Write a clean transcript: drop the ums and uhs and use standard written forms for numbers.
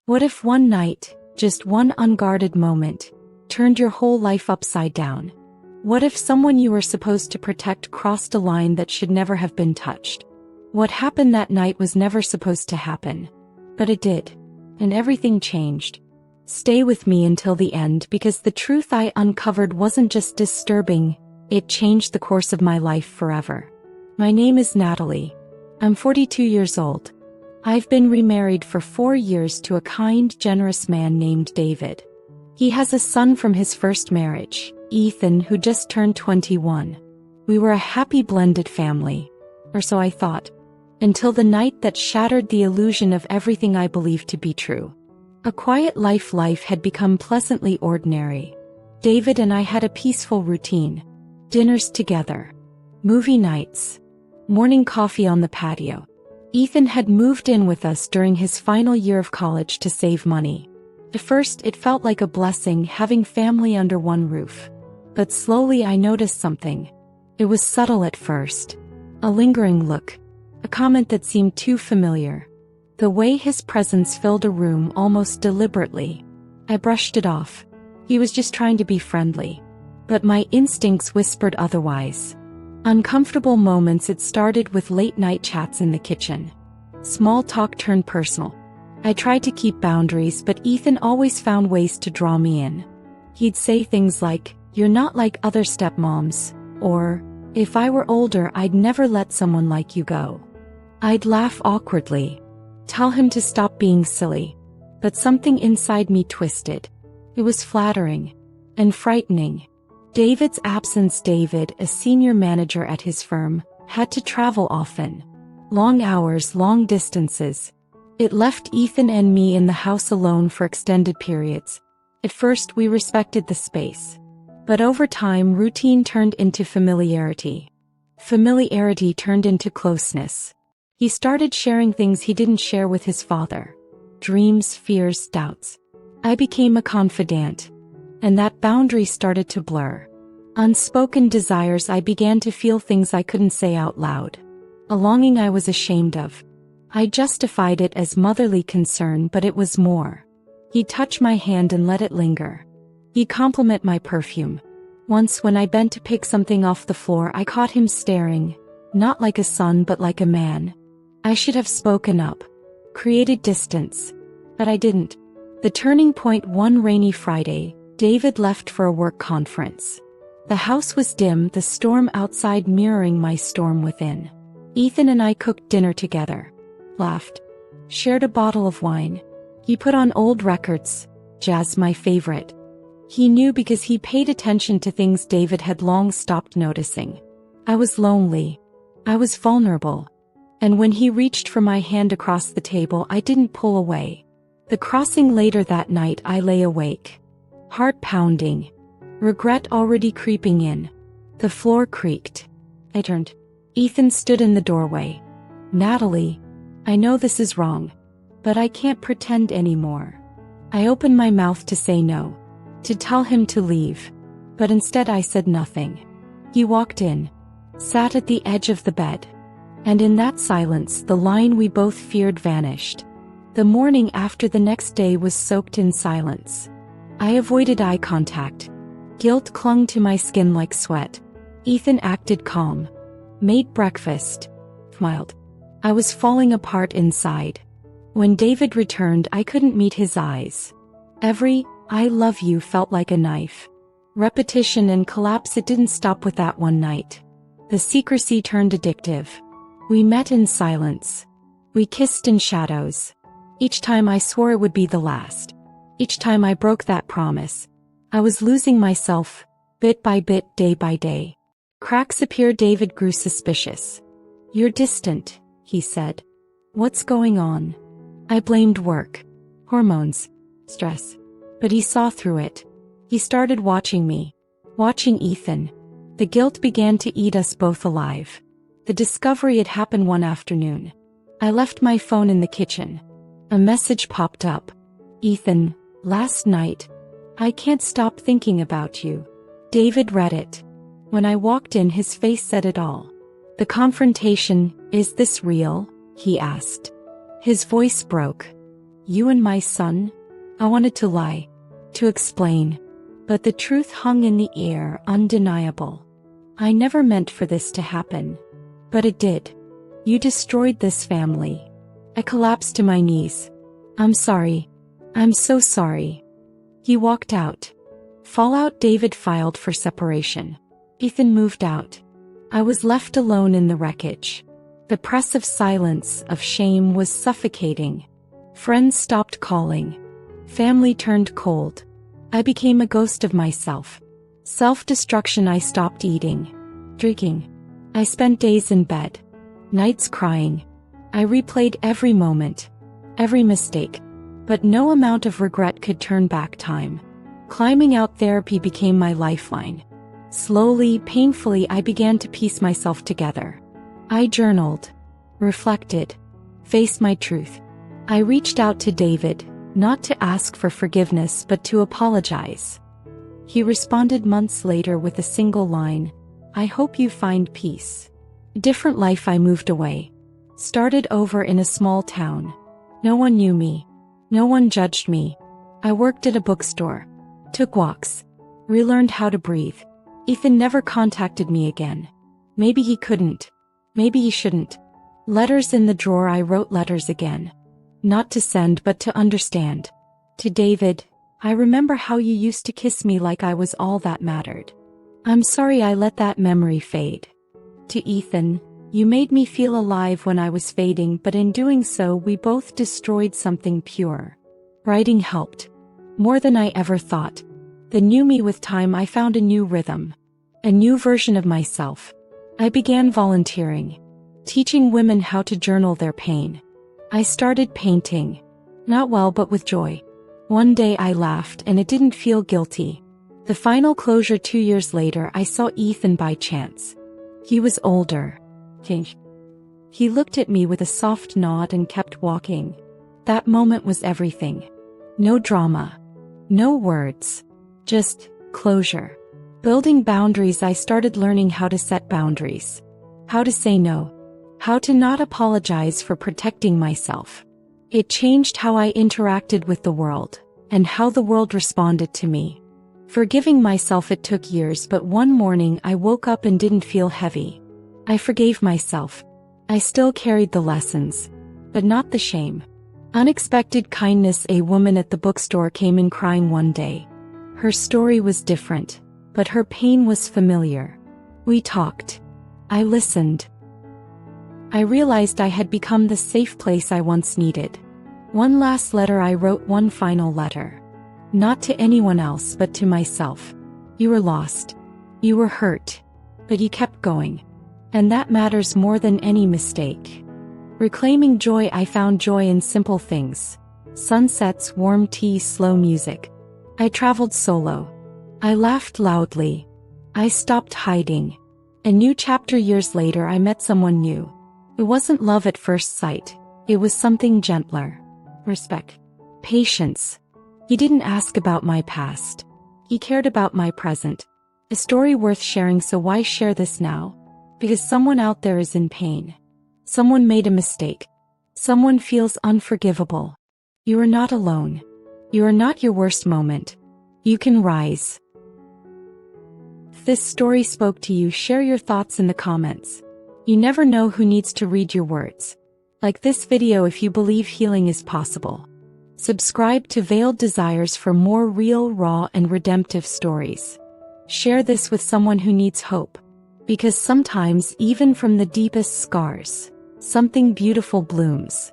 What if one night, just one unguarded moment, turned your whole life upside down? What if someone you were supposed to protect crossed a line that should never have been touched? What happened that night was never supposed to happen. But it did. And everything changed. Stay with me until the end because the truth I uncovered wasn't just disturbing, it changed the course of my life forever. My name is Natalie. I'm 42 years old. I've been remarried for 4 years to a kind, generous man named David. He has a son from his first marriage, Ethan, who just turned 21. We were a happy blended family. Or so I thought. Until the night that shattered the illusion of everything I believed to be true. A quiet life had become pleasantly ordinary. David and I had a peaceful routine. Dinners together. Movie nights. Morning coffee on the patio. Ethan had moved in with us during his final year of college to save money. At first, it felt like a blessing having family under one roof. But slowly I noticed something. It was subtle at first. A lingering look. A comment that seemed too familiar. The way his presence filled a room almost deliberately. I brushed it off. He was just trying to be friendly. But my instincts whispered otherwise. Uncomfortable moments. It started with late-night chats in the kitchen. Small talk turned personal. I tried to keep boundaries, but Ethan always found ways to draw me in. He'd say things like, "You're not like other stepmoms," or, "If I were older, I'd never let someone like you go." I'd laugh awkwardly. Tell him to stop being silly. But something inside me twisted. It was flattering. And frightening. David's absence. David, a senior manager at his firm, had to travel often. Long hours, long distances. It left Ethan and me in the house alone for extended periods. At first we respected the space. But over time routine turned into familiarity. Familiarity turned into closeness. He started sharing things he didn't share with his father. Dreams, fears, doubts. I became a confidant. And that boundary started to blur. Unspoken desires. I began to feel things I couldn't say out loud. A longing I was ashamed of. I justified it as motherly concern, but it was more. He'd touch my hand and let it linger. He'd compliment my perfume. Once when I bent to pick something off the floor, I caught him staring. Not like a son but like a man. I should have spoken up. Created distance. But I didn't. The turning point. One rainy Friday, David left for a work conference. The house was dim, the storm outside mirroring my storm within. Ethan and I cooked dinner together. Laughed. Shared a bottle of wine. He put on old records. Jazz, my favorite. He knew because he paid attention to things David had long stopped noticing. I was lonely. I was vulnerable. And when he reached for my hand across the table, I didn't pull away. The crossing. Later that night I lay awake. Heart pounding. Regret already creeping in. The floor creaked. I turned. Ethan stood in the doorway. "Natalie, I know this is wrong. But I can't pretend anymore." I opened my mouth to say no. To tell him to leave. But instead I said nothing. He walked in. Sat at the edge of the bed. And in that silence the line we both feared vanished. The morning after the next day was soaked in silence. I avoided eye contact. Guilt clung to my skin like sweat. Ethan acted calm. Made breakfast. Smiled. I was falling apart inside. When David returned, I couldn't meet his eyes. Every "I love you" felt like a knife. Repetition and collapse. It didn't stop with that one night. The secrecy turned addictive. We met in silence. We kissed in shadows. Each time I swore it would be the last. Each time I broke that promise. I was losing myself, bit by bit, day by day. Cracks appeared. David grew suspicious. "You're distant," he said. "What's going on?" I blamed work. Hormones. Stress. But he saw through it. He started watching me. Watching Ethan. The guilt began to eat us both alive. The discovery had happened one afternoon. I left my phone in the kitchen. A message popped up. "Ethan, last night. I can't stop thinking about you." David read it. When I walked in, his face said it all. The confrontation. "Is this real?" he asked. His voice broke. You and my son? I wanted to lie, to explain, but the truth hung in the air, undeniable. I never meant for this to happen. But it did. You destroyed this family. I collapsed to my knees. I'm sorry. I'm so sorry. He walked out. Fallout. David filed for separation. Ethan moved out. I was left alone in the wreckage. The press of silence, of shame, was suffocating. Friends stopped calling. Family turned cold. I became a ghost of myself. Self-destruction. I stopped eating, drinking. I spent days in bed, nights crying. I replayed every moment, every mistake. But no amount of regret could turn back time. Climbing out therapy became my lifeline. Slowly, painfully, I began to piece myself together. I journaled, reflected, faced my truth. I reached out to David, not to ask for forgiveness but to apologize. He responded months later with a single line, "I hope you find peace." Different life. I moved away. Started over in a small town. No one knew me. No one judged me. I worked at a bookstore. Took walks. Relearned how to breathe. Ethan never contacted me again. Maybe he couldn't. Maybe he shouldn't. Letters in the drawer. I wrote letters again. Not to send but to understand. To David, I remember how you used to kiss me like I was all that mattered. I'm sorry I let that memory fade. To Ethan, you made me feel alive when I was fading, but in doing so we both destroyed something pure. Writing helped. More than I ever thought. The new me. With time I found a new rhythm. A new version of myself. I began volunteering. Teaching women how to journal their pain. I started painting. Not well but with joy. One day I laughed and it didn't feel guilty. The final closure. 2 years later I saw Ethan by chance. He was older. He looked at me with a soft nod and kept walking. That moment was everything. No drama. No words. Just closure. Building boundaries. I started learning how to set boundaries. How to say no. How to not apologize for protecting myself. It changed how I interacted with the world, and how the world responded to me. Forgiving myself. It took years, but one morning I woke up and didn't feel heavy. I forgave myself. I still carried the lessons, but not the shame. Unexpected kindness. A woman at the bookstore came in crying one day. Her story was different, but her pain was familiar. We talked. I listened. I realized I had become the safe place I once needed. One last letter. I wrote one final letter. Not to anyone else but to myself. You were lost. You were hurt. But you kept going. And that matters more than any mistake. Reclaiming joy. I found joy in simple things. Sunsets, warm tea, slow music. I traveled solo. I laughed loudly. I stopped hiding. A new chapter. Years later I met someone new. It wasn't love at first sight. It was something gentler. Respect. Patience. He didn't ask about my past. He cared about my present. A story worth sharing. So why share this now? Because someone out there is in pain. Someone made a mistake. Someone feels unforgivable. You are not alone. You are not your worst moment. You can rise. If this story spoke to you, share your thoughts in the comments. You never know who needs to read your words. Like this video if you believe healing is possible. Subscribe to Veiled Desires for more real, raw, and redemptive stories. Share this with someone who needs hope. Because sometimes, even from the deepest scars, something beautiful blooms.